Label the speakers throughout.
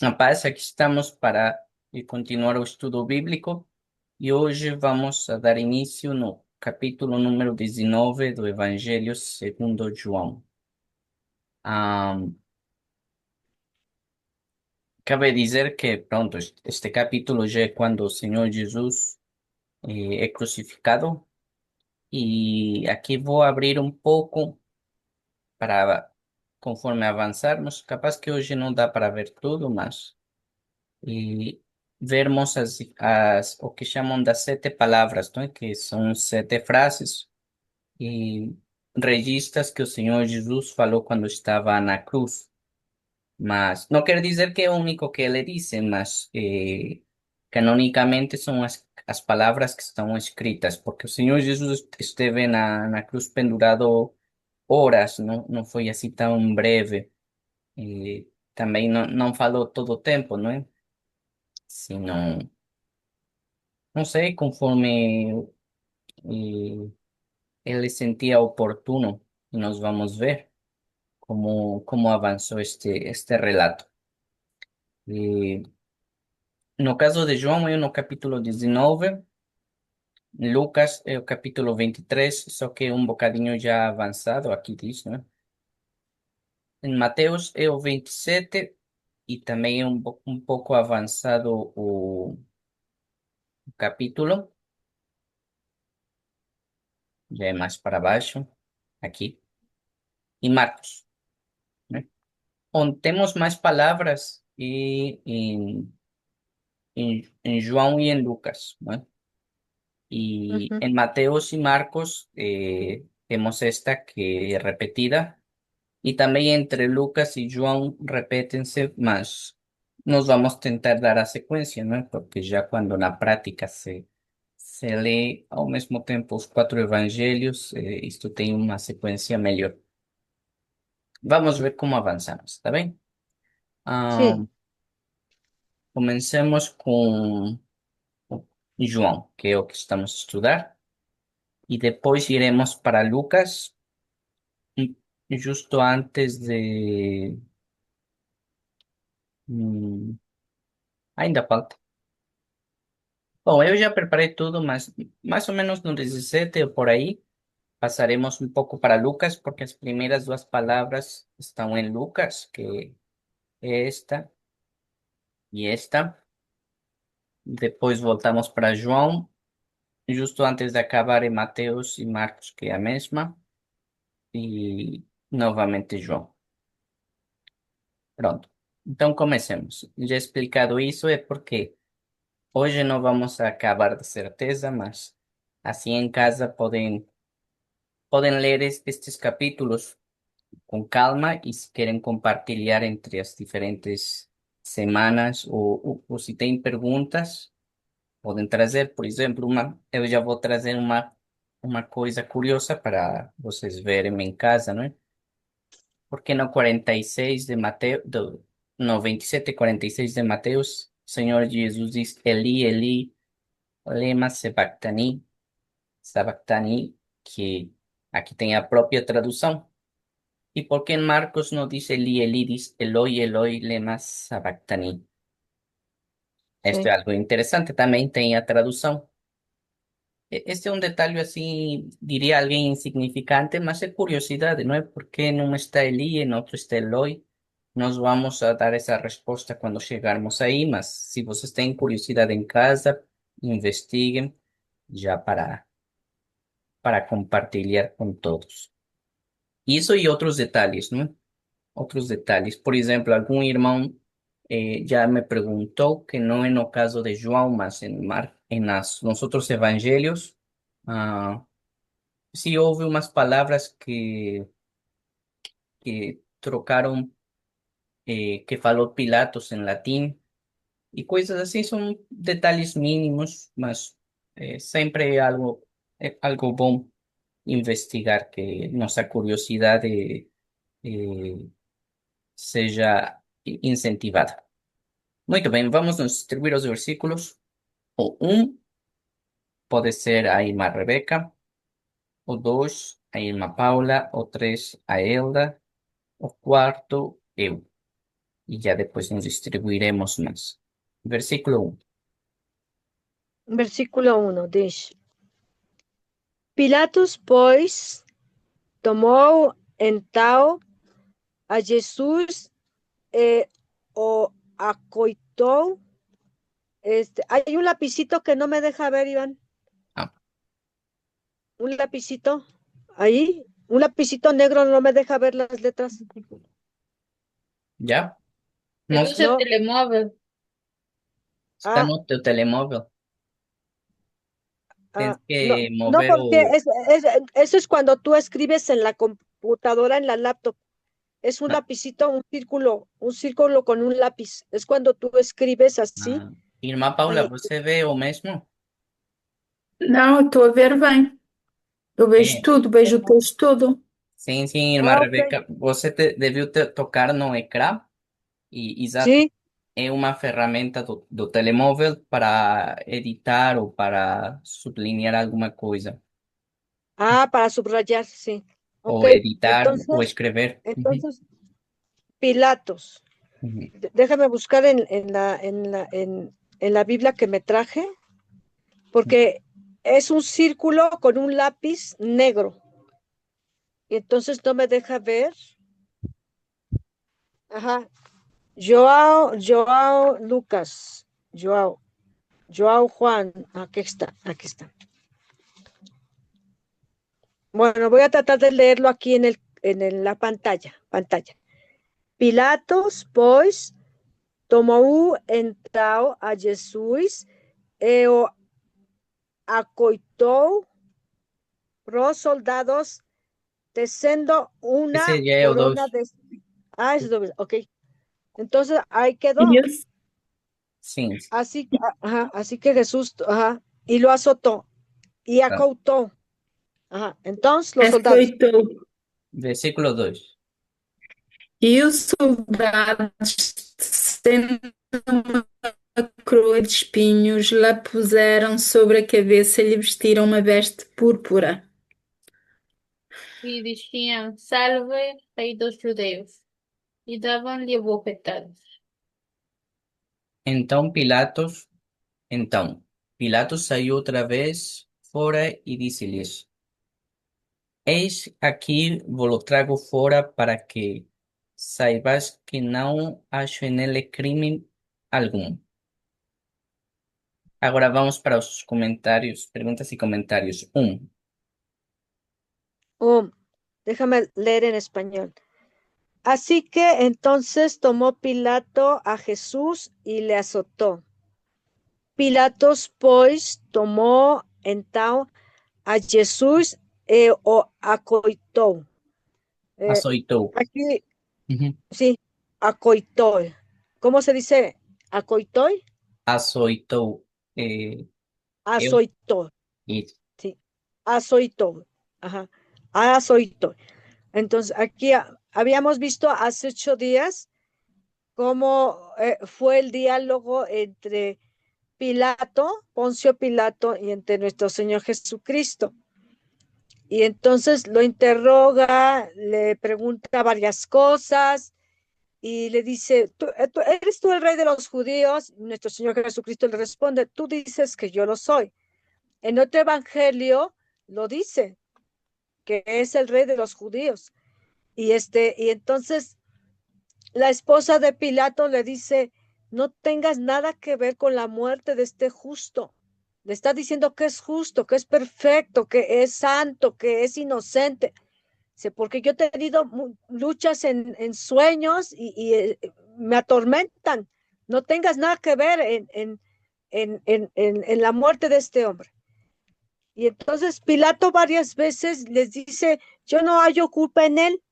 Speaker 1: Rapaz, aqui estamos para continuar o estudo bíblico e hoje vamos a dar início no capítulo número 19 do Evangelho segundo João. Ah, cabe dizer que, pronto, este capítulo já é quando o Senhor Jesus é crucificado e aqui vou abrir um pouco para, conforme avançarmos, capaz que hoje não dá para ver tudo, mas e vermos o que chamam das sete palavras, não é? Que são sete frases e registros que o Senhor Jesus falou quando estava na cruz. Mas não quer dizer que é o único que ele disse, mas canonicamente são as palavras que estão escritas, porque o Senhor Jesus esteve na cruz pendurado horas, não foi assim tão breve. E também não falou todo o tempo, não é? Sino não sei, conforme ele sentia oportuno, y nos vamos a ver cómo avanzó este relato. Y no caso de João, é no capítulo 19, Lucas é o capítulo 23, só que um bocadinho já avançado, aqui diz, né? Em Mateus é o 27 e também é um pouco avançado o capítulo, já é mais para baixo, aqui. E Marcos, né? Onde temos mais palavras en João y en Lucas, ¿no? Y
Speaker 2: Ujú.
Speaker 1: en Mateos y Marcos vemos esta que es repetida. Y también entre Lucas y João repétense, más nos vamos a tentar dar a secuencia, ¿no? Porque ya cuando en la práctica se lee al mismo tiempo los cuatro evangelios, esto tiene una secuencia mejor. Vamos a ver cómo avanzamos, ¿está bien? Ah,
Speaker 2: Sí,
Speaker 1: comencemos con João, que é o que estamos a estudar, e depois iremos para Lucas, mm, justo antes de. hum, Ainda falta. Bom, eu já preparei tudo, mas mais ou menos no 17 ou por aí, passaremos um pouco para Lucas, porque as primeiras duas palavras estão em Lucas, que é esta e esta. Depois voltamos para João, justo antes de acabar em Mateus e Marcos, que é a mesma, e novamente João. Pronto. Então comecemos. Já explicado isso é porque hoje não vamos acabar de certeza, mas assim em casa podem ler estes capítulos com calma e se querem compartilhar entre as diferentes semanas ou se têm perguntas, podem trazer, por exemplo, eu já vou trazer uma coisa curiosa para vocês verem em casa, não é? Porque no 46 de Mateo, no 27 46 de Mateus, Señor Jesús dice, Eli, Eli, lema sabactani, que aquí tem a própria tradução. ¿Y por qué en Marcos no dice Eli, Eli, dice Eloi, Eloi, lema sabactani? Esto
Speaker 2: sí,
Speaker 1: es algo interesante, también tem a tradução. Este é um detalhe assim, diria alguém insignificante, mas é curiosidade, não é? Porque num está Eli, em outro está Eloi. Nós vamos a dar essa resposta quando chegarmos aí, mas se vocês têm curiosidade em casa, investiguem já para compartilhar com todos. Isso e outros detalhes, não é? Outros detalhes. Por exemplo, algum irmão já me perguntou, que não é no caso de João, mas nos outros evangelhos, ah, sí, houve umas palavras que trocaram, que falou Pilatos em latim, e coisas assim são detalhes mínimos, mas sempre é algo bom investigar, que nossa curiosidade eh, seja incentivada. Muito bem, vamos nos distribuir os versículos. O um pode ser a irmã Rebeca, o 2 a irmã Paula, o 3 a Elda, o quarto eu. y ya después nos distribuiremos más. Versículo 1.
Speaker 2: Versículo 1 diz: Pilatos, pois, tomou então a Jesus e o acoitou. Hay un lapicito que no me deja ver, Iván.
Speaker 1: Ah,
Speaker 2: Un lapicito ahí, un lapicito negro no me deja ver las letras.
Speaker 1: ¿ya? No,
Speaker 3: Eso es el
Speaker 2: No,
Speaker 3: telemóvil.
Speaker 1: está
Speaker 2: ah,
Speaker 1: en tu telemóvil. Tienes
Speaker 2: no,
Speaker 1: que
Speaker 2: no,
Speaker 1: mover
Speaker 2: porque eso es cuando tú escribes en la computadora, en la laptop. Es un
Speaker 1: no,
Speaker 2: lapicito, un círculo con un lápiz. Es cuando tú escribes así.
Speaker 1: Irmã Paula,
Speaker 2: Y,
Speaker 1: você vê o mesmo?
Speaker 4: Não, eu estou a ver bem. Eu vejo
Speaker 1: É.
Speaker 4: tudo, vejo o texto todo.
Speaker 1: Sim, irmã
Speaker 2: ok,
Speaker 1: Rebeca, você deviu tocar no ecrã e, exato,
Speaker 2: sí.
Speaker 1: é uma ferramenta do telemóvel para editar ou para sublinhar alguma coisa,
Speaker 2: Para subrayar, sí. Ok,
Speaker 1: ou editar ou
Speaker 2: entonces,
Speaker 1: escrever. Uhum,
Speaker 2: entonces, Pilatos.
Speaker 1: uhum.
Speaker 2: Déjame buscar en la Biblia que me traje, porque es un círculo con un lápiz negro. Y entonces no me deja ver. Ajá. Joao Lucas. Joao Juan. Aquí está, aquí está. Bueno, voy a tratar de leerlo aquí la pantalla. Pilatos, pois, tomou então a Jesus e o acoitou pros soldados, tecendo una
Speaker 1: Esse já é o
Speaker 2: corona
Speaker 1: 2.
Speaker 2: de... Es doble, ok. Entonces ahí quedó.
Speaker 4: Isso.
Speaker 1: Sim,
Speaker 2: Así que Jesús, ajá, y lo azotó y
Speaker 1: tá.
Speaker 2: acautó. Ajá. Entonces los soldados.
Speaker 4: Aceitou.
Speaker 1: Versículo 2.
Speaker 4: E os soldados, tendo uma coroa de espinhos, lhe puseram sobre a cabeça e lhe vestiram uma veste púrpura.
Speaker 3: Y decían, salve, rey dos judeos. Y daban-lhe bofetadas.
Speaker 1: Então Pilatos, então, Pilatos saiu outra vez fora e disse-lhes: Eis aqui vos trago fora para que saibas que não acho nele crime algum. Agora vamos para os comentários, perguntas e comentários.
Speaker 2: Oh, déjame leer en español. Así que entonces tomó Pilato a Jesús y le azotó. Pilatos, pois, tomó então a Jesus e o acoitou. Eh,
Speaker 1: Açoitou.
Speaker 2: aquí,
Speaker 1: Uhum.
Speaker 2: sí, acoitó. ¿Cómo se dice acoitó?
Speaker 1: Açoitou. Eu.
Speaker 2: Azoitó,
Speaker 1: Isso.
Speaker 2: sí, azoitó. Ajá, azoitó. Entonces, aquí habíamos visto hace 8 días cómo fue el diálogo entre Pilato, Poncio Pilato, y entre nuestro Señor Jesucristo. Y entonces lo interroga, le pregunta varias cosas y le dice, ¿eres tú el rey de los judíos? Nuestro Señor Jesucristo le responde, tú dices que yo lo soy. En otro evangelio lo dice, que es el rey de los judíos. Y entonces la esposa de Pilato le dice, no tengas nada que ver con la muerte de este justo. Le está diciendo que es justo, que es perfecto, que es santo, que es inocente. Dice, porque yo he tenido luchas en sueños y me atormentan. No tengas nada que ver en la muerte de este hombre. Y entonces Pilato varias veces les dice, yo no hallo culpa en él.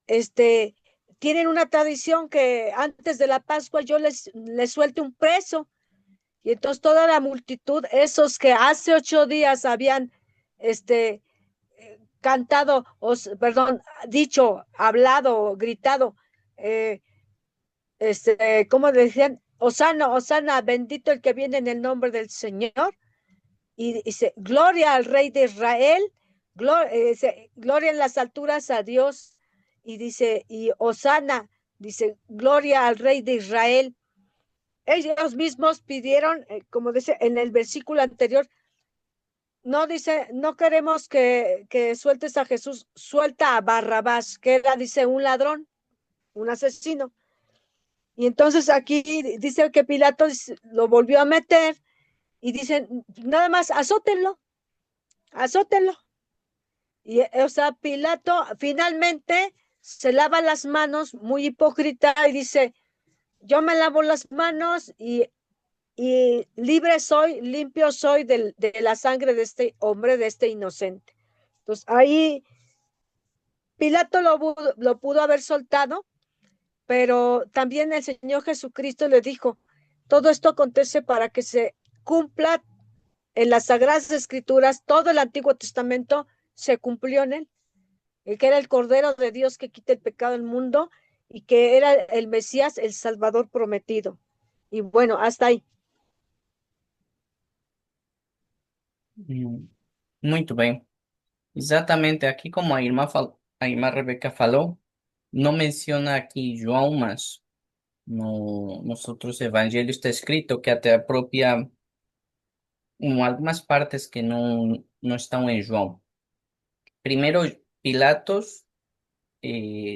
Speaker 2: Este, Tienen una tradición que antes de la Pascua yo les suelte un preso. Y entonces toda la multitud, esos que hace 8 días habían cantado, perdón, dicho, hablado, gritado, eh, ¿cómo decían? Osana, Osana, bendito el que viene en el nombre del Señor. Y dice, gloria al Rey de Israel, gloria en las alturas a Dios. Y dice, y Osana, Dice, gloria al Rey de Israel. Ellos mismos pidieron, como dice en el versículo anterior, no dice, no queremos que sueltes a Jesús, suelta a Barrabás, que era, dice, un ladrón, un asesino. Y entonces aquí dice que Pilato lo volvió a meter y dicen, nada más, azótenlo, azótenlo. Y, o sea, Pilato finalmente se lava las manos, muy hipócrita, y dice, yo me lavo las manos y libre soy, limpio soy de la sangre de este hombre, de este inocente. Entonces ahí Pilato lo pudo haber soltado, pero también el Señor Jesucristo le dijo, todo esto acontece para que se cumpla en las Sagradas Escrituras, todo el Antiguo Testamento se cumplió en él, el que era el Cordero de Dios que quita el pecado del mundo y que era el Mesías, el Salvador prometido. Y bueno, hasta ahí.
Speaker 1: Mm, Muito bem. Exatamente aqui como a irmã Rebeca falou, não menciona aqui João, mas no, nos outros evangelhos está escrito que até a própria, algumas partes que não estão em João. Primeiro, Pilatos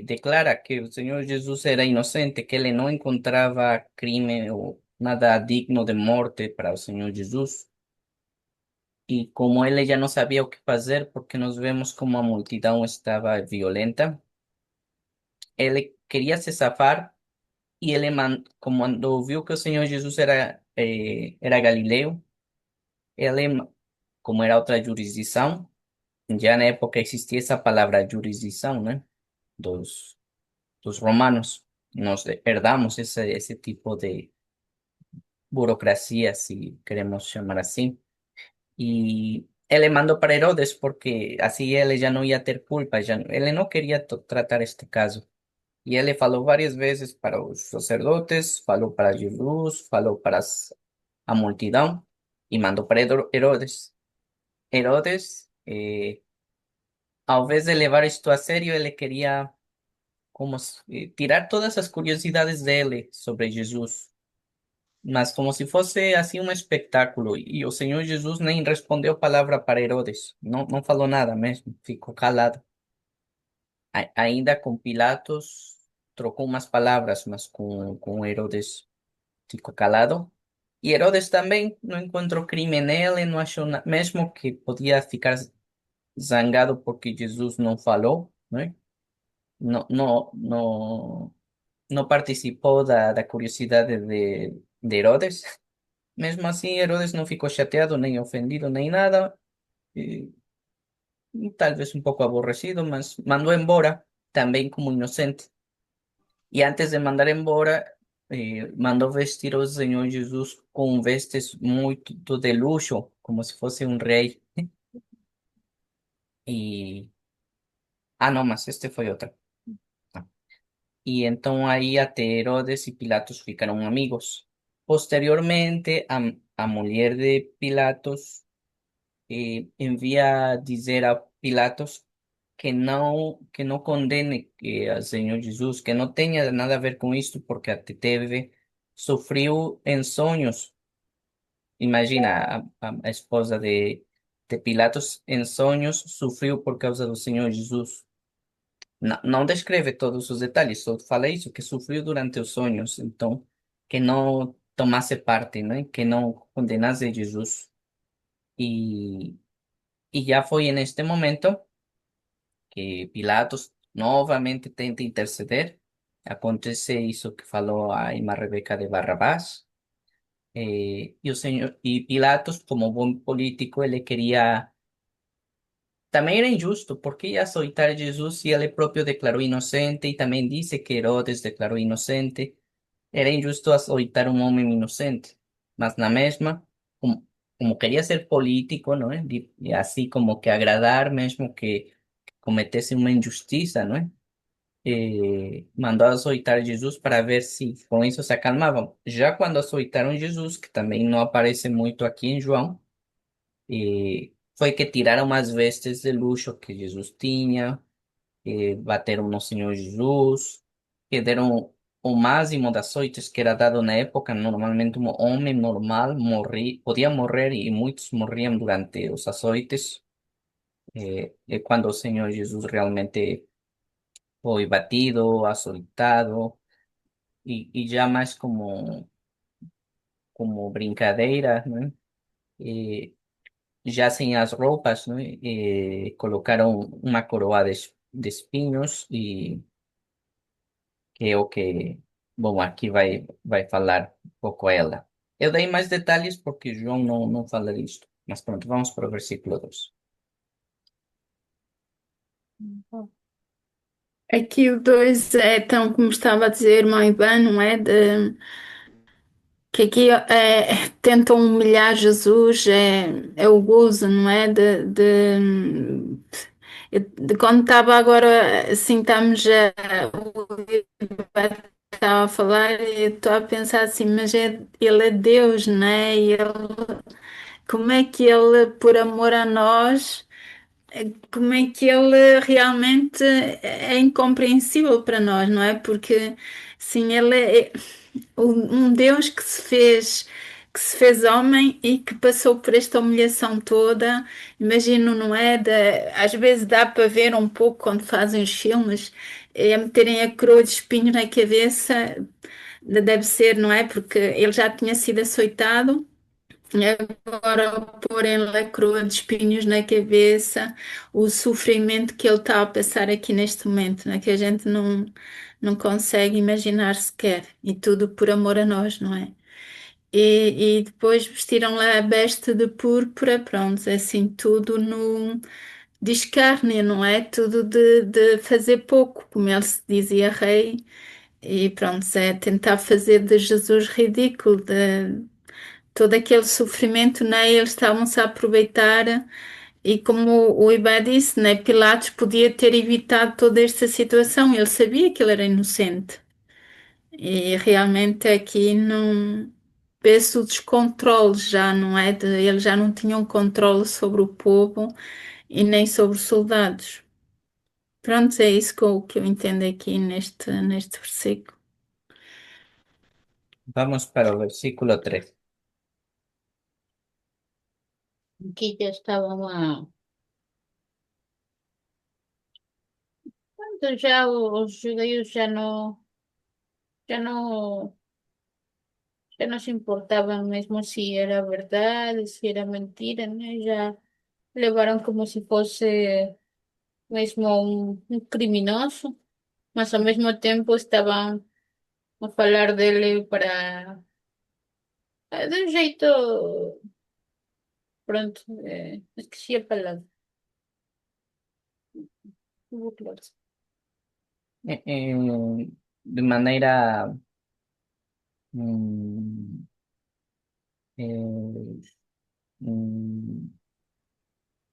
Speaker 1: declara que o Senhor Jesus era inocente, que ele não encontrava crime ou nada digno de morte para o Senhor Jesus. E como ele já não sabia o que fazer, porque nós vemos como a multidão estava violenta, ele queria se safar e ele, quando viu que o Senhor Jesus era galileu, ele, como era outra jurisdição, já na época existia essa palavra jurisdição, né? Dos, dos romanos. Nós herdamos esse tipo de burocracia, si queremos chamar assim. Y él le mandó para Herodes porque así él ya no iba a tener culpa, ya, él no quería tratar este caso. Y él le falou varias veces para los sacerdotes, falou para Jesús, falou para a multidão y mandó para Herodes. Herodes, ao vez de levar esto a serio, él quería como tirar todas as curiosidades dele sobre Jesús. Mas como se fosse assim um espetáculo, e o Senhor Jesus nem respondeu palavra para Herodes, não falou nada mesmo, ficou calado. Ainda com Pilatos, trocou umas palavras, mas com Herodes ficou calado. E Herodes também não encontrou crime nele, não achou mesmo que podia ficar zangado porque Jesus não falou, né? Não participou da curiosidade de Herodes. Mesmo assim, Herodes não ficou chateado, nem ofendido, nem nada. E, talvez um pouco aborrecido, mas mandou embora, também como inocente. E antes de mandar embora, mandou vestir o Senhor Jesus com vestes muito de luxo, como se fosse um rei. E... Ah, não, mas este foi outro. Ah. E então aí até Herodes e Pilatos ficaram amigos. Posteriormente, a mulher de Pilatos envia dizer a Pilatos que não condene ao Senhor Jesus, que não tenha nada a ver com isto, porque até sofreu em sonhos. Imagina, a esposa de Pilatos em sonhos sofreu por causa do Senhor Jesus. Não descreve todos os detalhes, só fala isso, que sofreu durante os sonhos, então, que não tomasse parte, né? Que não condenasse Jesus. E, e já foi neste momento que Pilatos novamente tenta interceder. Acontece isso que falou a irmã Rebeca de Barrabás. E Pilatos, como bom político, ele queria. Também era injusto, porque ia açoitar Jesus se ele próprio declarou inocente e também disse que Herodes declarou inocente. Era injusto açoitar um homem inocente, mas na mesma, como queria ser político, não é? E assim como que agradar, mesmo que cometesse uma injustiça, não é? Mandou açoitar Jesus para ver se com isso se acalmavam. Já quando açoitaram Jesus, que também não aparece muito aqui em João, foi que tiraram as vestes de luxo que Jesus tinha, bateram no Senhor Jesus, que deram o máximo de açoites que era dado na época. Normalmente um homem normal podia morrer e muitos morriam durante os açoites. É quando o Senhor Jesus realmente foi batido, açoitado, e já mais como brincadeira, né? E já sem as roupas, né? Colocaram uma coroa de espinhos, e que é o que, bom, aqui vai falar um pouco ela. Eu dei mais detalhes porque João não fala disto. Mas pronto, vamos para o versículo 2.
Speaker 4: Aqui o 2 é tão como estava a dizer, mãe Ivan, não é? Que aqui tentam humilhar Jesus, é o gozo, não é? De quando estava agora, assim, estava a falar, e eu estou a pensar assim, mas ele é Deus, não é? E ele, como é que ele, por amor a nós, como é que ele realmente é incompreensível para nós, não é? Porque, sim, ele é um Deus que se fez homem e que passou por esta humilhação toda. Imagino, não é? Às vezes dá para ver um pouco quando fazem os filmes, meterem a coroa de espinho na cabeça, deve ser, não é? Porque ele já tinha sido açoitado. Agora porem-lhe a coroa de espinhos na cabeça, o sofrimento que ele está a passar aqui neste momento, né? Que a gente não consegue imaginar sequer, e tudo por amor a nós, não é? E depois vestiram-lhe a veste de púrpura, pronto, é assim, tudo no de escárnio, não é? Tudo de fazer pouco, como ele se dizia rei, e pronto, é tentar fazer de Jesus ridículo, todo aquele sofrimento, né? Eles estavam-se a aproveitar, e como o Ibá disse, né? Pilatos podia ter evitado toda esta situação, ele sabia que ele era inocente. E realmente aqui não. Vê-se o descontrole já, não é? Eles já não tinham controle sobre o povo e nem sobre os soldados. Pronto, é isso que eu entendo aqui neste versículo.
Speaker 1: Vamos para o versículo 3.
Speaker 3: Aquí ya estábamos. Entonces ya los judíos ya no, ya no se importaban mismo si era verdad, si era mentira, ¿no? Ya llevaron como si fuese mismo un criminoso, mas al mismo tiempo estaban a falar dele para de un jeito pronto, esqueci a palavra. Burlar-se.
Speaker 1: De maneira, hum, eh, hum,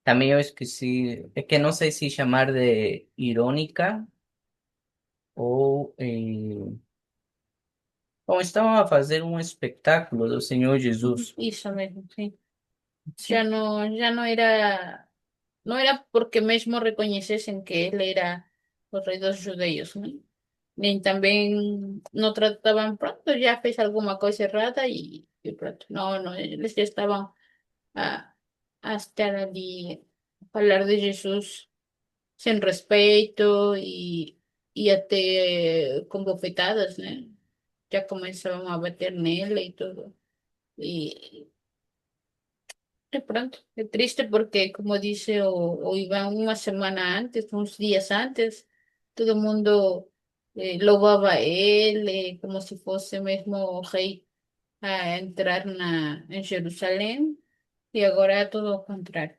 Speaker 1: também eu esqueci, é que não sei se chamar de irônica ou, bom, estavam a fazer um espetáculo do Senhor Jesus.
Speaker 3: Isso mesmo, sim.
Speaker 1: Sim.
Speaker 3: Ya no era, no era porque mesmo reconhecessem que ele era o rei dos judeus, né? Nem também não tratavam, pronto, já fez alguma coisa errada e pronto. Não, não, eles já estavam a, a estar ali a falar de Jesus sem respeito e até com bofetadas, né? Já começavam a bater nele e tudo. E, pronto, é triste porque, como disse o Iván, uma semana antes, uns dias antes, todo mundo louvava ele como se fosse mesmo o rei a entrar em Jerusalém, e agora é tudo ao contrário.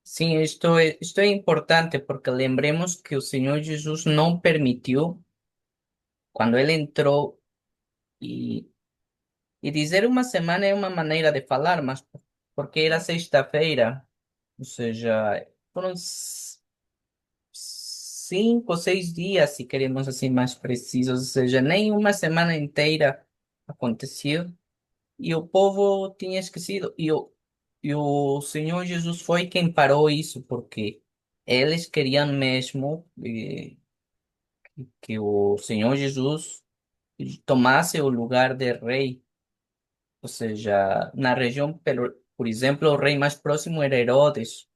Speaker 1: Sim, isto é importante porque lembremos que o Senhor Jesus não permitiu, quando ele entrou, e, e dizer uma semana é uma maneira de falar, mas porque era sexta-feira, ou seja, foram 5 ou 6 dias, se queremos assim mais precisos, ou seja, nem uma semana inteira aconteceu. E o povo tinha esquecido. E o Senhor Jesus foi quem parou isso, porque eles queriam mesmo. que o Senhor Jesus tomasse o lugar de rei. Ou seja, na região, por exemplo, o rei mais próximo era Herodes.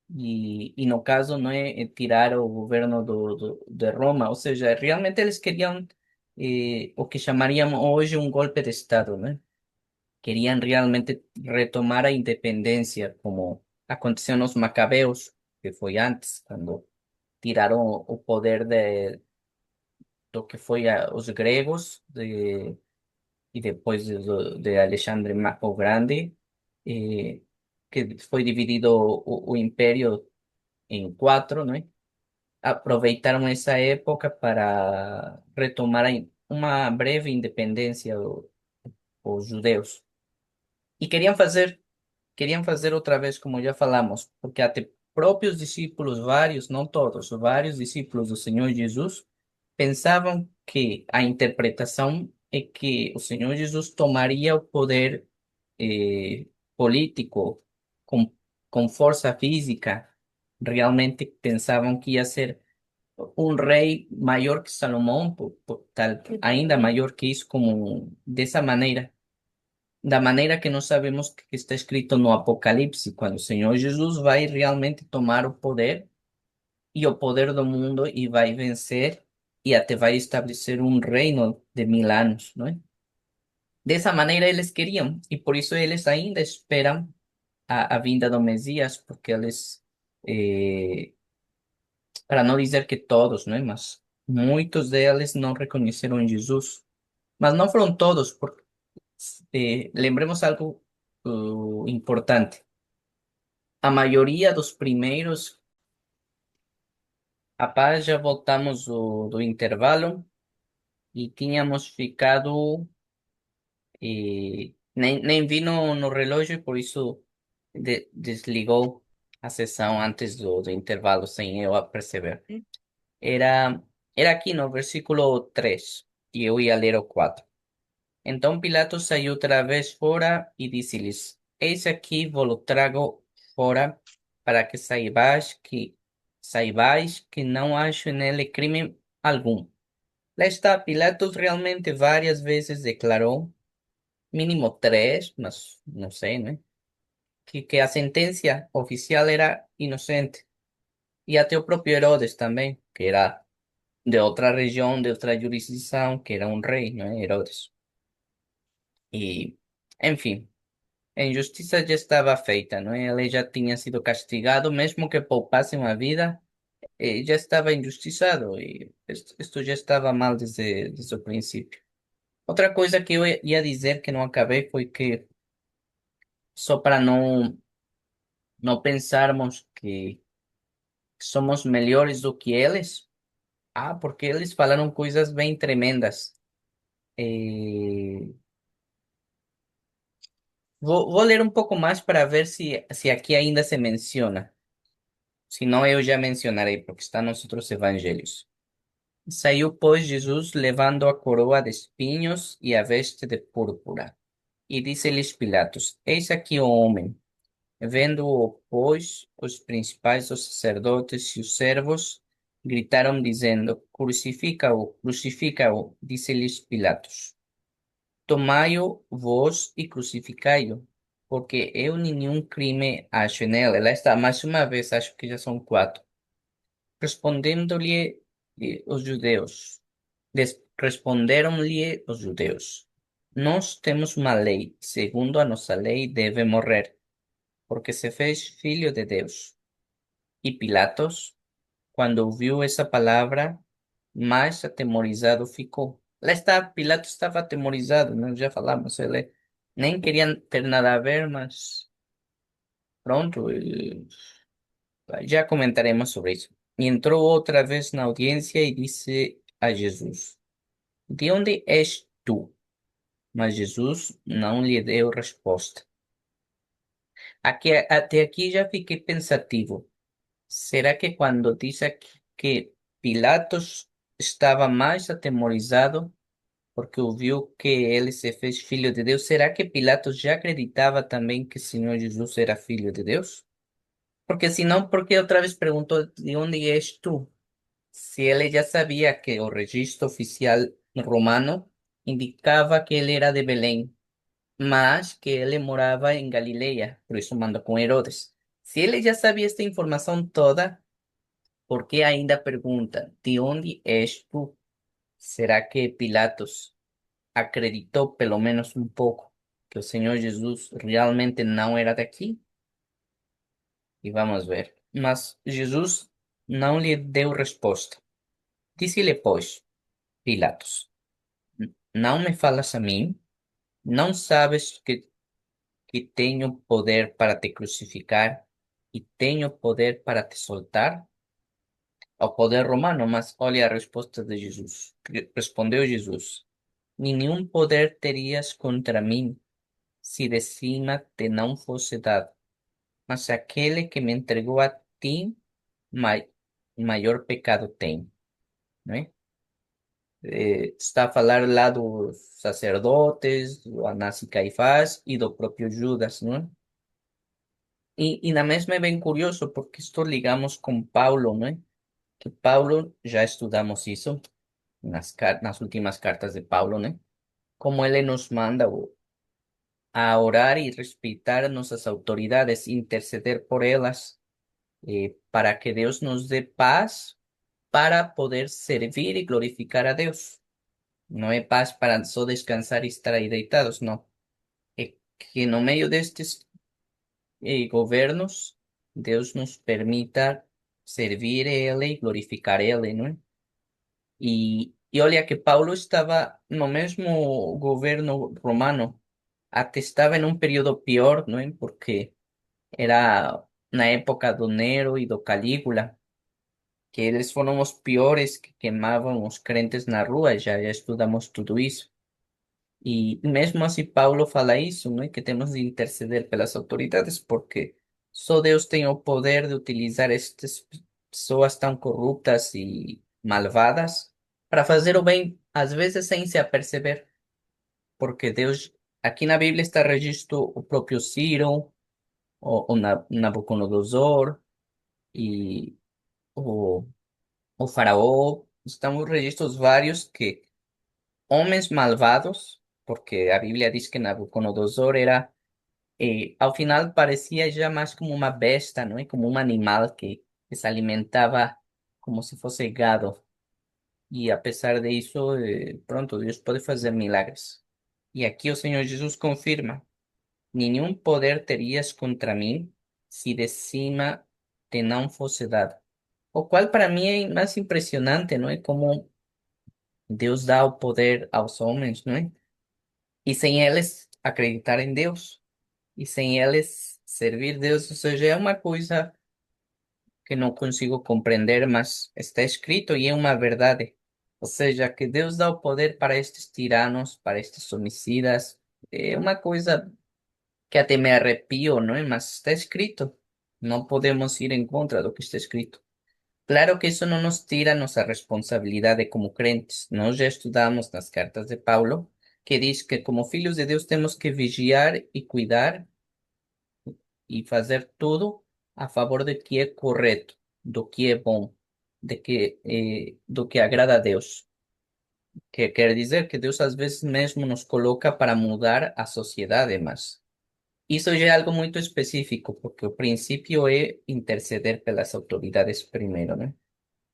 Speaker 1: E no caso não é tirar o governo de Roma, ou seja, realmente eles queriam o que chamaríamos hoje um golpe de Estado, né? Queriam realmente retomar a independência, como aconteceu nos Macabeus, que foi antes, quando tiraram o poder do que foi os gregos e depois de Alexandre o Grande, eh, que foi dividido o império em quatro, né? Aproveitaram essa época para retomar uma breve independência os judeus. E queriam fazer outra vez, como já falamos, porque até próprios discípulos, vários, não todos, vários discípulos do Senhor Jesus pensavam que a interpretação é que o Senhor Jesus tomaria o poder político com, com força física. Realmente pensavam que ia ser um rei maior que Salomão, tal, ainda maior que isso, como dessa maneira, da maneira que nós sabemos que está escrito no Apocalipse, quando o Senhor Jesus vai realmente tomar o poder e o poder do mundo e vai vencer e até vai estabelecer um reino de 1000 anos, não é? Dessa maneira eles queriam e por isso eles ainda esperam a vinda do Messias, porque eles eh, para não dizer que todos, né? Mas muitos deles não reconheceram Jesus. Mas não foram todos, porque lembremos algo importante. A maioria dos primeiros, rapaz, já voltamos do intervalo e tínhamos ficado, nem vi no relógio, por isso desligou a sessão antes do intervalo, sem eu perceber. Era, era aqui no versículo 3 e eu ia ler o 4. Então Pilatos saiu outra vez fora e disse-lhes: Eis aqui vos trago fora, para que saibais que não acho nele crime algum. Lá está, Pilatos realmente várias vezes declarou, mínimo três, mas não sei, né? Que a sentença oficial era inocente. E até o próprio Herodes também, que era de outra região, de outra jurisdição, que era um rei, não é? Herodes. E, enfim, a injustiça já estava feita, não é? Ele já tinha sido castigado, mesmo que poupasse uma vida, já estava injustiçado e isto já estava mal desde o princípio. Outra coisa que eu ia dizer que não acabei foi que, só para não pensarmos que somos melhores do que eles, porque eles falaram coisas bem tremendas. Eh, vou ler um pouco mais para ver se aqui ainda se menciona. Se não, eu já mencionarei, porque está nos outros evangelhos. Saiu, pois, Jesus levando a coroa de espinhos e a veste de púrpura. E disse-lhes Pilatos: Eis aqui o homem. Vendo-o, pois, os principais, os sacerdotes e os servos gritaram, dizendo: Crucifica-o, crucifica-o. Disse-lhes Pilatos: Tomai-o vós e crucificai-o, porque eu nenhum crime acho nele. Lá está, mais uma vez, acho que já são quatro. Respondendo-lhe os judeus, responderam-lhe os judeus: Nós temos uma lei, segundo a nossa lei deve morrer, porque se fez filho de Deus. E Pilatos, quando ouviu essa palavra, mais atemorizado ficou. Lá está, Pilatos estava atemorizado, nós já falamos, ele nem queria ter nada a ver, mas pronto, já comentaremos sobre isso. E entrou outra vez na audiência e disse a Jesus: De onde és tu? Mas Jesus não lhe deu resposta. Até aqui já fiquei pensativo. Será que quando diz aqui que Pilatos estava mais atemorizado porque ouviu que ele se fez filho de Deus, será que Pilatos já acreditava também que o Senhor Jesus era filho de Deus? Porque senão, porque outra vez perguntou: De onde és tu? se ele já sabia que o registro oficial romano indicava que ele era de Belém, mas que ele morava em Galileia, por isso mandou com Herodes. Se ele já sabia esta informação toda, ¿por qué ainda pergunta, de onde és tu? Será que Pilatos acreditou pelo menos um pouco que o Senhor Jesus realmente não era daqui? E vamos ver. Mas Jesus não lhe deu resposta. Disse-lhe, pois, Pilatos: Não me falas a mim? Não sabes que tenho poder para te crucificar e tenho poder para te soltar? Ao poder romano, mas olha a resposta de Jesus. Respondeu Jesus: Nenhum poder terias contra mim se de cima te não fosse dado. Mas aquele que me entregou a ti, mai, maior pecado tem, não é? Está a falar lá dos sacerdotes, do Anás e Caifás e do próprio Judas, não é? E na mesma é bem curioso, porque isto ligamos com Paulo, não é? Que Paulo, já estudamos isso nas últimas cartas de Paulo, né? Como ele nos manda a orar y respetar a nuestras autoridades, interceder por ellas, para que Dios nos dé paz para poder servir y glorificar a Dios. No es paz para só descansar y estar ahí deitados, no. Que no medio de estos gobiernos, Dios nos permita servir a Él y glorificar a Él, ¿no? E olha que Paulo estava no mesmo governo romano, até estava em um período pior, não é? Porque era na época do Nero e do Calígula, que eles foram os piores que queimavam os crentes na rua, já estudamos tudo isso. E mesmo assim Paulo fala isso, não é? Que temos de interceder pelas autoridades, porque só Deus tem o poder de utilizar estas pessoas tão corruptas e malvadas para fazer o bem, às vezes sem se aperceber, porque Deus, aqui na Bíblia está registro o próprio Ciro, o Nabucodonosor e o, o Faraó, estão os registros vários que homens malvados, porque a Bíblia diz que Nabucodonosor era, ao final parecia já mais como uma besta, não é? Como um animal que se alimentava como se fosse gado. E apesar disso, pronto, Deus pode fazer milagres. E aqui o Senhor Jesus confirma: nenhum poder terias contra mim se de cima te não fosse dado. O qual para mim é mais impressionante, não é? Como Deus dá o poder aos homens, não é? E sem eles acreditar em Deus, e sem eles servir Deus, ou seja, é uma coisa que não consigo compreender, mas está escrito e é uma verdade. Ou seja, que Deus dá o poder para estes tiranos, para estes homicidas. É uma coisa que até me arrepio, não é? Mas está escrito. Não podemos ir em contra do que está escrito. Claro que isso não nos tira nossa responsabilidade como crentes. Nós já estudamos nas cartas de Paulo, que diz que como filhos de Deus temos que vigiar e cuidar e fazer tudo a favor do que é correto, do que é bom, do que agrada a Deus. Que quer dizer que Deus às vezes mesmo nos coloca para mudar a sociedade, mas isso já é algo muito específico, porque o princípio é interceder pelas autoridades primeiro, né?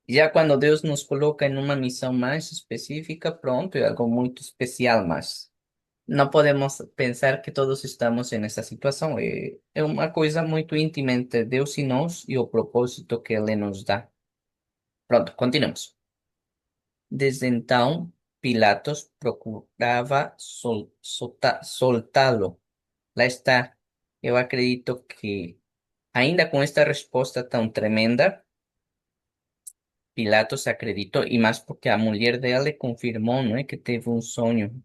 Speaker 1: Já quando Deus nos coloca em uma missão mais específica, pronto, é algo muito especial, mas não podemos pensar que todos estamos nessa situação. É uma coisa muito íntima entre Deus e nós e o propósito que Ele nos dá. Pronto, continuamos. Desde então, Pilatos procurava soltá-lo. Lá está. Eu acredito que, ainda com esta resposta tão tremenda, Pilatos acreditou, e mais porque a mulher dele confirmou, não é, que teve um sonho.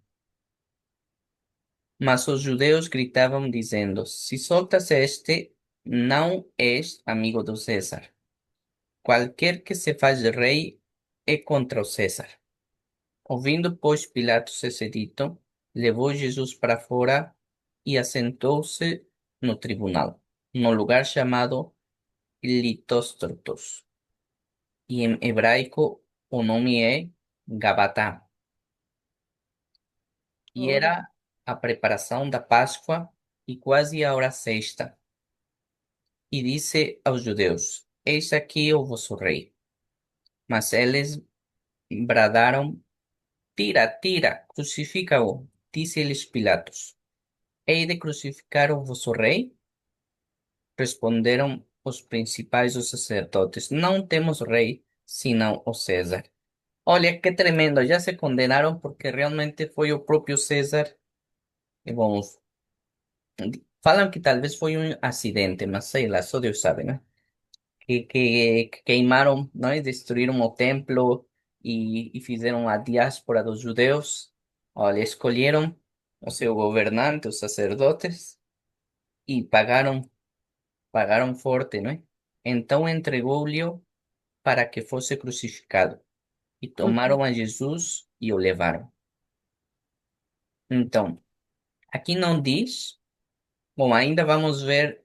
Speaker 1: Mas os judeus gritavam dizendo: Se soltas este, não és amigo do César. Qualquer que se faz rei é contra o César. Ouvindo, pois, Pilatos esse dito, levou Jesus para fora e assentou-se no tribunal, no lugar chamado Litóstrotos. e em hebraico o nome é Gabatá. E
Speaker 2: Ora,
Speaker 1: era a preparação da Páscoa e quase a hora sexta. E disse aos judeus: Eis aqui o vosso rei. Mas eles bradaram: Tira, tira, crucifica-o. Disse-lhes Pilatos: Hei de crucificar o vosso rei? Responderam os principais dos sacerdotes: Não temos rei, senão o César. Olha que tremendo, já se condenaram porque realmente foi o próprio César. E vamos, falam que talvez foi um acidente, mas sei lá, só Deus sabe, né? Que queimaram, não é? Destruíram o templo e fizeram a diáspora dos judeus. Olha, escolheram o seu governante, os sacerdotes, e pagaram forte, não é? Então entregou-lhe para que fosse crucificado. E
Speaker 2: uhum,
Speaker 1: tomaram a Jesus e o levaram. Então, aqui não diz, bom, ainda vamos ver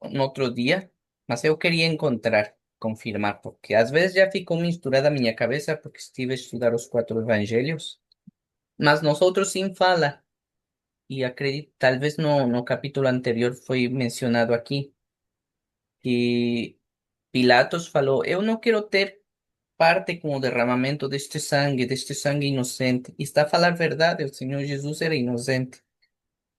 Speaker 1: no outro dia, mas eu queria encontrar, confirmar, porque às vezes já ficou misturada a minha cabeça porque estive a estudar os quatro evangelhos, mas nosotros sim fala, e acredito, talvez no capítulo anterior foi mencionado aqui, que Pilatos falou, eu não quero ter parte com o derramamento deste sangue inocente. E está a falar verdade, o Senhor Jesus era inocente.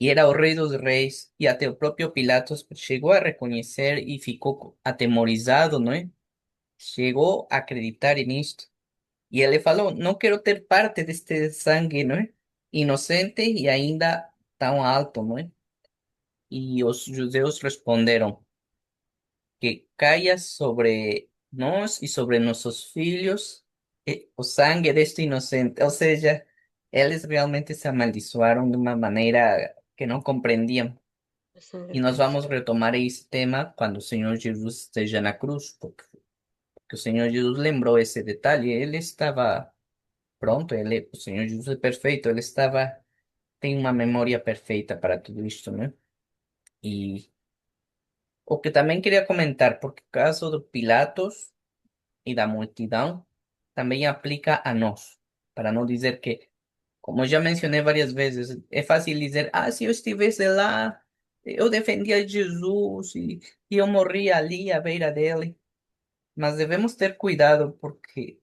Speaker 1: E era o rei dos reis, e até o próprio Pilatos chegou a reconhecer e ficou atemorizado, não é? Chegou a acreditar nisto. E ele falou: Não quero ter parte deste sangue, não é? Inocente e ainda tão alto, não é? E os judeus responderam: Que caia sobre nós e sobre nossos filhos o sangue deste inocente. Ou seja, eles realmente se amaldiçoaram de uma maneira que não compreendiam.
Speaker 2: a
Speaker 1: E
Speaker 2: sangre de
Speaker 1: nós vamos
Speaker 2: Cristo.
Speaker 1: retomar esse tema quando o Senhor Jesus esteja na cruz, porque o Senhor Jesus lembrou esse detalhe. Ele estava pronto, o Senhor Jesus é perfeito, tem uma memória perfeita para tudo isto, né? E o que também queria comentar, porque o caso do Pilatos e da multidão também aplica a nós, para não dizer que, como já mencionei várias vezes, é fácil dizer, se eu estivesse lá, eu defendia Jesus e eu morria ali à beira dele. Mas devemos ter cuidado porque,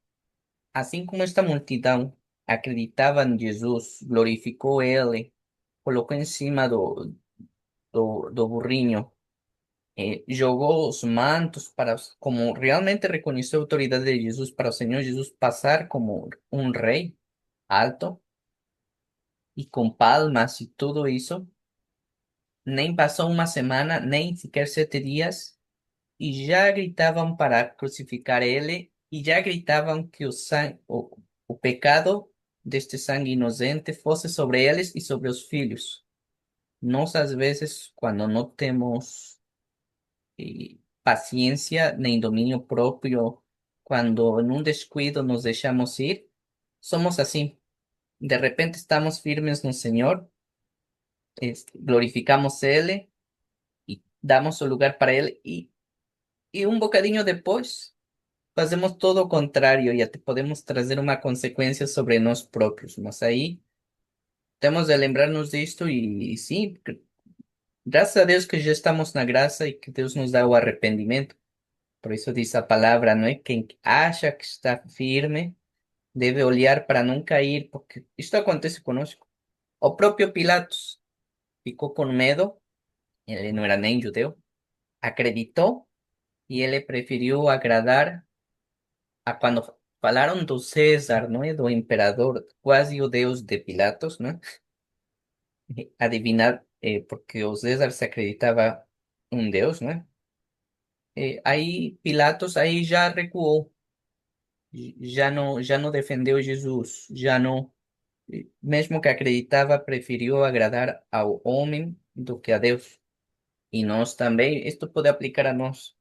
Speaker 1: assim como esta multidão acreditava em Jesus, glorificou ele, colocou em cima do burrinho, jogou os mantos como realmente reconheceu a autoridade de Jesus para o Senhor Jesus passar como um rei alto e com palmas e tudo isso. Nem passou uma semana, nem sequer 7 dias, e já gritavam para crucificar ele, e já gritavam que o pecado deste sangue inocente fosse sobre eles e sobre os filhos. Nós, às vezes, quando não temos paciência nem domínio próprio, quando num descuido nos deixamos ir, somos assim. De repente estamos firmes no Senhor, glorificamos Ele e damos o lugar para Ele, e um bocadinho depois fazemos todo o contrário e até podemos trazer uma consequência sobre nós próprios. Mas aí temos de lembrar-nos disto e sim, graças a Deus que já estamos na graça e que Deus nos dá o arrependimento. Por isso diz a palavra, não é? Quem acha que está firme deve olhar para não cair, porque isto acontece conosco. O próprio Pilatos ficou com medo, ele não era nem judeu, acreditou e ele preferiu agradar a quando falaram do César, não é? Do imperador, quase o deus de Pilatos, não é? Adivinar, porque o César se acreditava um deus, não é? Aí Pilatos aí já recuou, já não defendeu Jesus, já não, mesmo que acreditava, preferiu agradar ao homem do que a Deus. E nós também, isto pode aplicar a nós.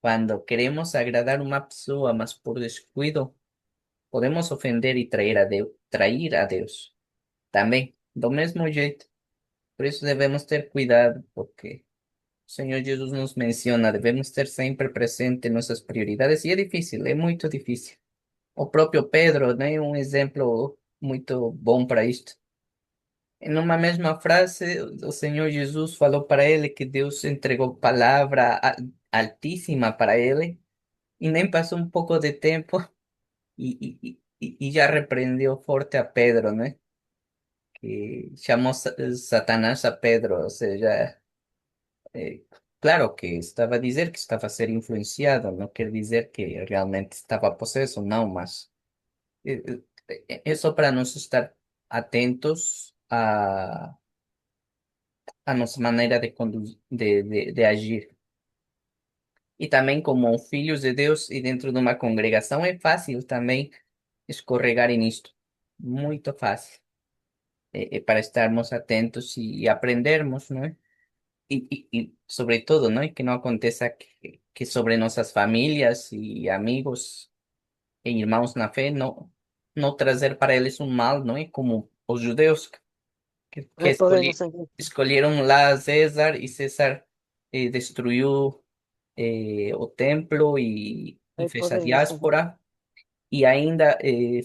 Speaker 1: Quando queremos agradar uma pessoa, mas por descuido, podemos ofender e trair a Deus. Também, do mesmo jeito. Por isso devemos ter cuidado, porque Señor Jesús nos menciona, debemos ter sempre presente nossas prioridades, e é difícil, é muito difícil. O próprio Pedro, né, um exemplo muito bom para isto. Em uma mesma frase, o Senhor Jesus falou para ele que Deus entregou palavra altíssima para ele, e nem passou um pouco de tempo e já repreendeu forte a Pedro, né? Que chamou Satanás a Pedro, ou seja, eh, claro que estava a dizer que estava a ser influenciado, não quer dizer que realmente estava possesso, não, mas é só para nós estar atentos a nossa maneira de, de agir. E também, como filhos de Deus e dentro de uma congregação, é fácil também escorregar nisto. Muito fácil. Para estarmos atentos e aprendermos, não é? E sobre todo, não é? Que não aconteça que sobre nossas famílias e amigos e irmãos na fé, não trazer para eles um mal, não é? Como os judeus que
Speaker 2: El poder de la sangre.
Speaker 1: escolheram lá César e César destruiu o templo e
Speaker 2: El
Speaker 1: fez a
Speaker 2: poder de la sangre.
Speaker 1: diáspora. E ainda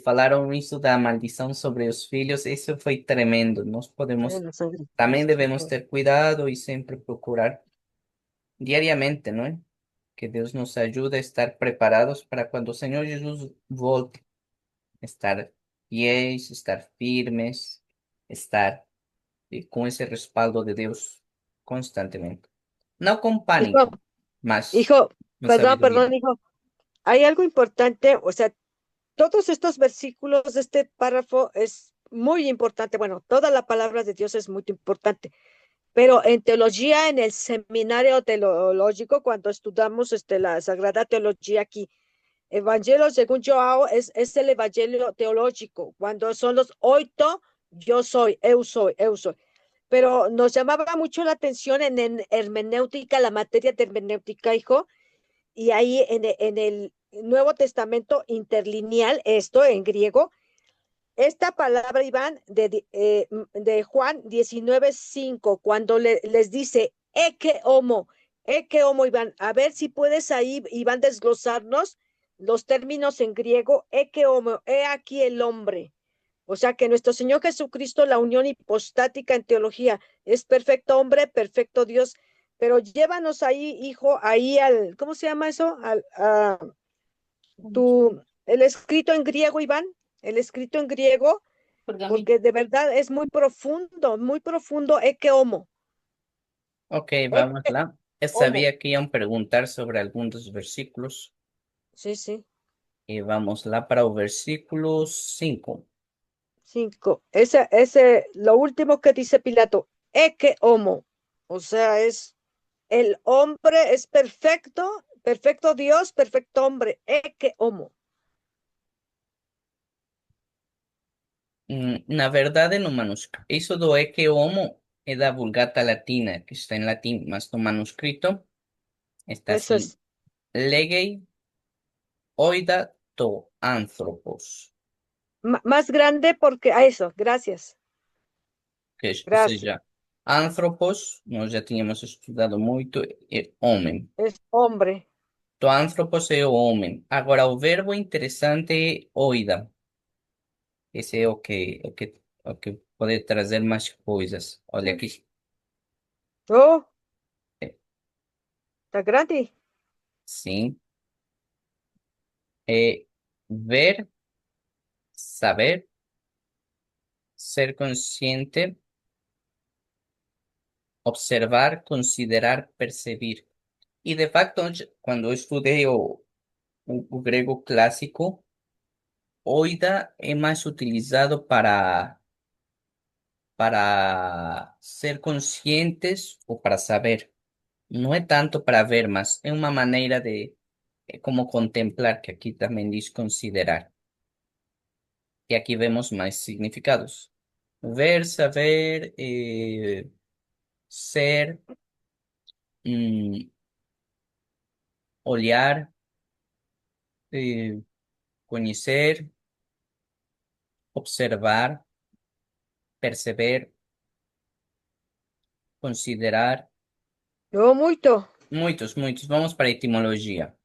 Speaker 1: falaram isso da maldição sobre os filhos. Isso foi tremendo. Nós
Speaker 2: De
Speaker 1: podemos,
Speaker 2: la sangre de
Speaker 1: também
Speaker 2: Cristo.
Speaker 1: devemos ter cuidado e sempre procurar diariamente, não é? Que Deus nos ajude a estar preparados para quando o Senhor Jesus volte, estar fiéis, estar firmes, estar com esse respaldo de Deus constantemente. Não com
Speaker 2: Hijo,
Speaker 1: pânico, mas
Speaker 2: hijo,
Speaker 1: com sabedoria.
Speaker 2: perdón, hijo. Hay algo importante, o sea, todos estos versículos de este párrafo es muy importante. Bueno, toda la palabra de Dios es muy importante, pero en teología, en el seminario teológico, cuando estudiamos la Sagrada Teología aquí, Evangelio según Joao es el evangelio teológico, cuando son los oito, yo soy, eu soy. Pero nos llamaba mucho la atención en hermenéutica, la materia de hermenéutica, hijo, y ahí en el Nuevo Testamento interlineal, esto en griego, esta palabra, Iván, de Juan 19:5, cuando les dice, eke homo, Iván, a ver si puedes ahí, Iván, desglosarnos los términos en griego, eke homo, he aquí el hombre. O sea que nuestro Señor Jesucristo, la unión hipostática en teología, es perfecto hombre, perfecto Dios, pero llévanos ahí, hijo, ahí al, ¿cómo se llama eso? El escrito en griego, Iván, el escrito en griego,
Speaker 3: Pergamino.
Speaker 2: porque de verdad es muy profundo, eke homo,
Speaker 1: Ok, vamos
Speaker 2: eke
Speaker 1: lá. Eu
Speaker 2: homo.
Speaker 1: sabia que iam perguntar sobre algum dos versículos.
Speaker 2: Sí, sí.
Speaker 1: E vamos lá para o versículo 5.
Speaker 2: 5. Lo último que dice Pilato, eke homo. O sea, el hombre es perfecto, perfecto Dios, perfecto hombre, eke homo.
Speaker 1: Na verdade, no manuscrito, isso do ecce homo é da Vulgata Latina, que está em latim, mas no manuscrito está
Speaker 2: Eso
Speaker 1: assim:
Speaker 2: es
Speaker 1: legei oida to anthropos,
Speaker 2: más grande porque a eso, gracias,
Speaker 1: ou
Speaker 2: gracias.
Speaker 1: seja, anthropos, nós já tínhamos estudado muito, é homem.
Speaker 2: Es hombre.
Speaker 1: To anthropos é o homem. Agora, o verbo interessante é oida. Esse é o que pode trazer mais coisas. Olha aqui.
Speaker 2: Oh,
Speaker 1: É,
Speaker 2: está grande.
Speaker 1: sim, é ver, saber, ser consciente, observar, considerar, perceber. E de facto, quando eu estudei o grego clássico, oida é mais utilizado para ser conscientes ou para saber. Não é tanto para ver, mas é uma maneira de como contemplar, que aqui também diz considerar. E aqui vemos mais significados. Ver, saber, ser, mm, olhar, eh, conhecer, observar, perceber, considerar,
Speaker 2: Oh, muito.
Speaker 1: Muitos, muitos. Vamos para a etimologia.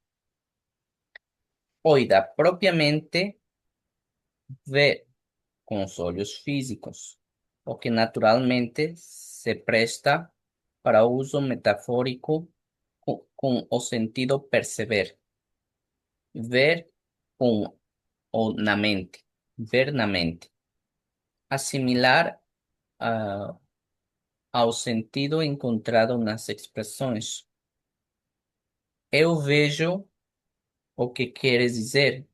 Speaker 1: Oida, propriamente, ver com os olhos físicos, o que naturalmente se presta para uso metafórico com o sentido perceber, ver com o na mente, ver na mente, assimilar ah, ao sentido encontrado nas expressões. Eu vejo o que queres dizer,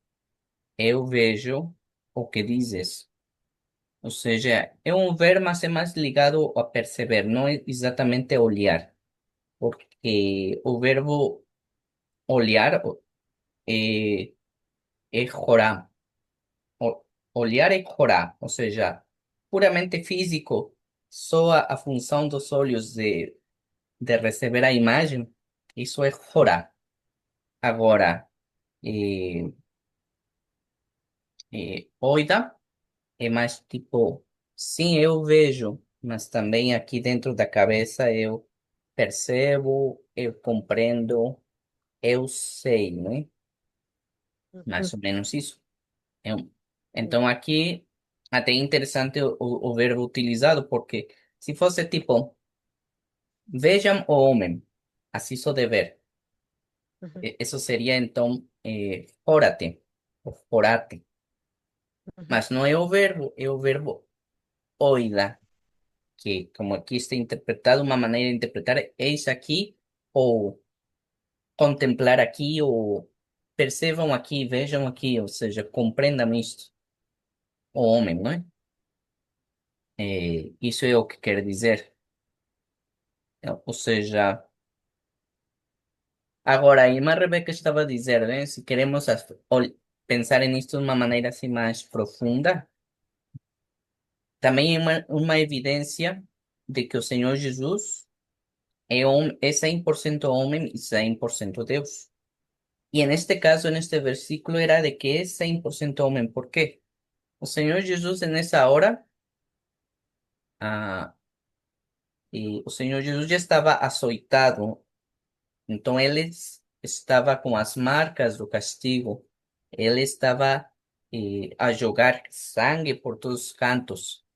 Speaker 1: eu vejo o que dizes. Ou seja, é um ver, mas é mais ligado a perceber, não é exatamente olhar, porque o verbo olhar é, é jorar. O- Olhar é jorar, ou seja, puramente físico, só a função dos olhos de receber a imagem, isso é jorar. Agora, eh, oida é mais tipo, sim, eu vejo, mas também aqui dentro da cabeça eu percebo, eu compreendo, eu sei, né?
Speaker 2: Uhum,
Speaker 1: Mais ou menos isso. Então aqui até é interessante o verbo utilizado, porque se fosse tipo, vejam o homem, assim só de ver,
Speaker 2: uhum,
Speaker 1: isso seria então fórate, o forate,
Speaker 2: uhum,
Speaker 1: mas não é o verbo oida, que como aqui está interpretado, uma maneira de interpretar, eis aqui, ou contemplar aqui, ou percebam aqui, vejam aqui, ou seja, compreendam isto, o homem, não é? Isso é o que quer dizer. Ou seja, agora, a irmã Rebeca estava a dizer, né? Se queremos pensar nisto de uma maneira assim mais profunda, também é uma evidência de que o Senhor Jesus é 100% homem e 100% Deus. Y en este caso, en este versículo, era de que es 100% hombre. ¿Por qué? O Señor Jesús en esa hora, ah, y o Señor Jesús ya estaba açoitado, entonces estaba con las marcas do castigo, él estaba a jogar sangue por todos os cantos,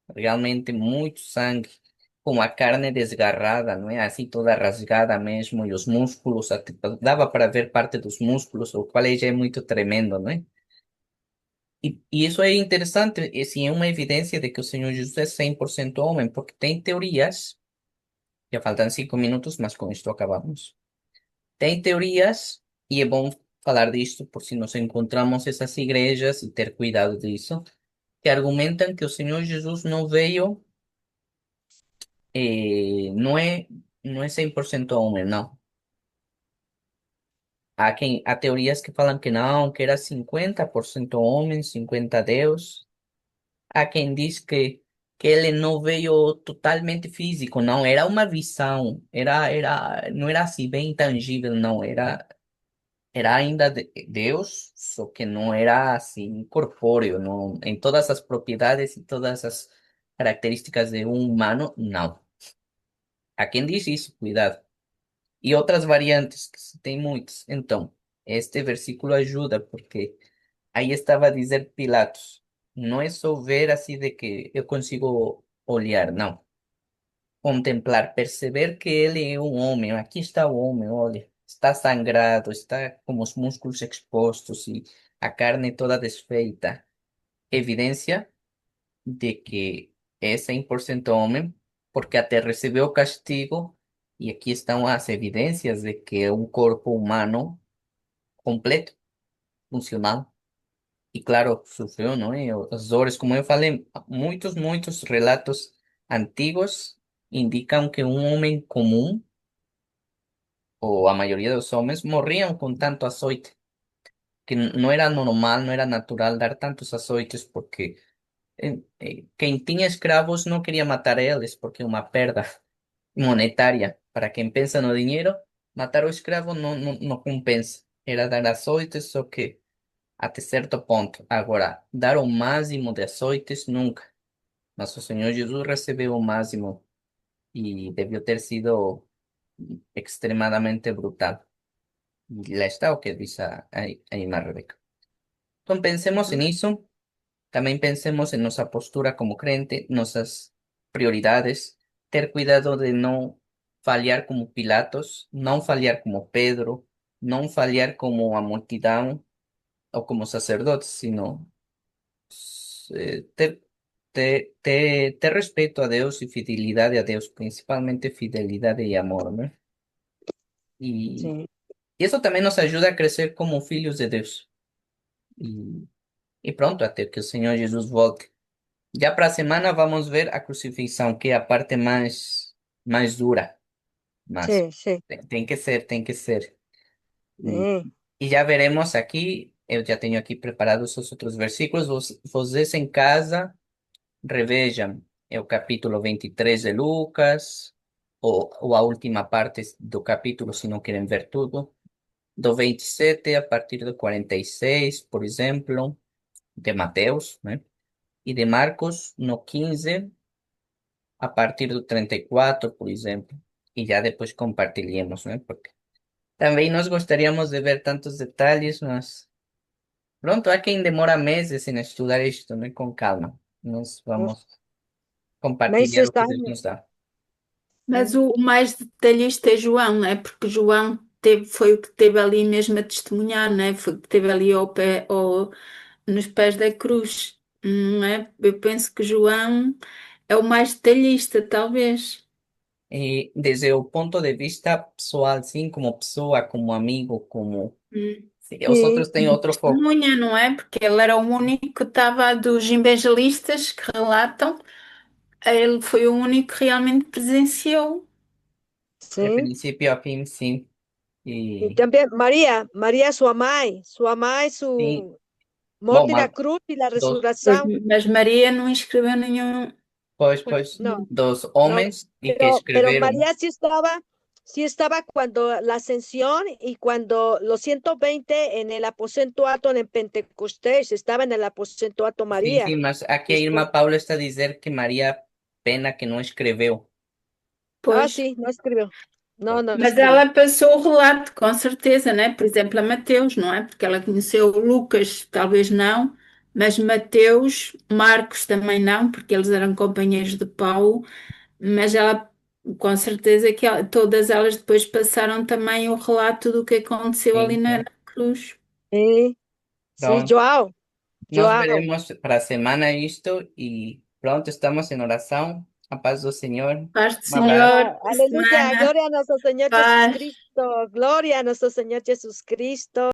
Speaker 1: realmente muito sangue, com a carne desgarrada, não é? Assim toda rasgada mesmo, e os músculos, até dava para ver parte dos músculos, o qual aí já é muito tremendo, não é? E isso é interessante, e sim, é uma evidência de que o Senhor Jesus é 100% homem, porque tem teorias, já faltam 5 minutos, mas com isto acabamos. Tem teorias, e é bom falar disto por se nos encontramos essas igrejas e ter cuidado disso, que argumentam que o Senhor Jesus não veio, não é 100% homem, não. Há teorias que falam que não, que era 50% homem, 50 Deus. Há quem diz que ele não veio totalmente físico, não, era uma visão, não era assim bem tangível, não, era ainda Deus, só que não era assim corpóreo, não, em todas as propriedades e todas as características de um humano, não. Há quem diz isso, cuidado. E outras variantes, que se tem muitas. Então, este versículo ajuda, porque aí estava a dizer Pilatos, não é só ver assim de que eu consigo olhar, não. Contemplar, perceber que ele é um homem, aqui está o homem, olha, está sangrado, está com os músculos expostos e a carne toda desfeita. Evidência de que é 100% homem, porque até recebeu o castigo, e aqui estão as evidências de que é um corpo humano completo, funcional. E claro, sofreu, não é? As dores, como eu falei, muitos relatos antigos indicam que um homem comum, ou a maioria dos homens, morriam com tanto açoite, que não era normal, não era natural dar tantos açoites, porque quem tinha escravos não queria matar eles, porque é uma perda monetária. Para quem pensa no dinheiro, matar o escravo não compensa. Era dar açoites, só que até certo ponto. Agora, dar o máximo de açoites, nunca. Mas o Senhor Jesus recebeu o máximo e devió ter sido. extremadamente brutal. Y lá está o que dice a irmã Rebeca. Entonces pensemos en eso, también pensemos en nuestra postura como crente, nuestras prioridades, ter cuidado de no fallar como Pilatos, no fallar como Pedro, no fallar como a multidão o como sacerdotes, sino ter respeto a Deus y fidelidad a Deus, principalmente fidelidad y amor, ¿no? Y,
Speaker 2: Sí,
Speaker 1: y eso también nos ayuda a crecer como filhos de Deus. Y pronto, até que o Senhor Jesus volte. Já para a semana vamos ver a crucifixão, que é a parte mais dura, mas
Speaker 2: sí, sí,
Speaker 1: tem que ser, tem que ser. E,
Speaker 2: sí,
Speaker 1: e já veremos aqui, eu já tenho aqui preparados os outros versículos, vocês em casa revejam o capítulo 23 de Lucas, ou a última parte do capítulo, se não querem ver tudo, do 27 a partir do 46, por exemplo, de Mateus, né? E de Marcos no 15 a partir do 34, por exemplo, e já depois compartilhemos, né? Porque também nós gostaríamos de ver tantos detalhes, mas pronto, há quem demora meses em estudar isto, né? Com calma. Nós
Speaker 2: uf,
Speaker 1: vamos compartilhar o
Speaker 2: meses,
Speaker 1: que Deus
Speaker 2: años.
Speaker 1: nos dá.
Speaker 4: Mas
Speaker 2: Sí,
Speaker 4: o mais detalhista é João, não é? Porque João foi o que teve ali mesmo a testemunhar, não é? Foi o que teve ali nos pés da cruz, não é? Eu penso que João é o mais detalhista, talvez.
Speaker 1: E desde o ponto de vista pessoal, sim, como pessoa, como amigo, como...
Speaker 4: Hum.
Speaker 1: Sim, os
Speaker 2: sí,
Speaker 1: outros têm outro foco.
Speaker 4: Testemunha, não é? Porque ele era o único que estava dos evangelistas que relatam, ele foi o único que realmente presenciou.
Speaker 1: De
Speaker 2: sí.
Speaker 1: princípio a fim, sim.
Speaker 2: Y
Speaker 1: E
Speaker 2: también María, su amai,
Speaker 1: sim,
Speaker 2: su
Speaker 1: bom,
Speaker 2: muerte y la cruz y la
Speaker 1: dos,
Speaker 4: Pois,
Speaker 2: resurrección.
Speaker 4: mas Maria não escreveu nenhum.
Speaker 1: pois,
Speaker 2: No,
Speaker 1: dos
Speaker 2: no,
Speaker 1: homens e que
Speaker 2: pero
Speaker 1: escreveram.
Speaker 2: María sí estaba cuando la ascensión y cuando los 120 en el aposento alto en Pentecostés, estaba en el aposento alto
Speaker 1: Sim,
Speaker 2: María.
Speaker 1: mas aqui a
Speaker 2: Después,
Speaker 1: irmã Paula está a dizer que Maria pena que não escreveu.
Speaker 4: Pois,
Speaker 2: sí, no escribió. No, no
Speaker 4: mas
Speaker 2: escribió.
Speaker 4: ela passou o relato, com certeza, né? Por exemplo, a Mateus, não é? Porque ela conheceu o Lucas, talvez não, mas Mateus, Marcos também não, porque eles eram companheiros de Paulo, mas ela, com certeza que todas elas depois passaram também o relato do que aconteceu ali
Speaker 1: Sim,
Speaker 4: na
Speaker 1: sim.
Speaker 4: cruz.
Speaker 2: Sí, sí,
Speaker 1: Pronto.
Speaker 2: Joao,
Speaker 1: Nós
Speaker 2: Joao.
Speaker 1: veremos para a semana isto e pronto, estamos em oração. A paz do Senhor.
Speaker 4: Paz do
Speaker 1: Um abraço.
Speaker 4: Senhor,
Speaker 2: Ah,
Speaker 4: boa
Speaker 2: aleluya,
Speaker 4: semana,
Speaker 2: gloria a nuestro Señor
Speaker 4: paz.
Speaker 2: Jesucristo, gloria a nuestro Señor Jesucristo.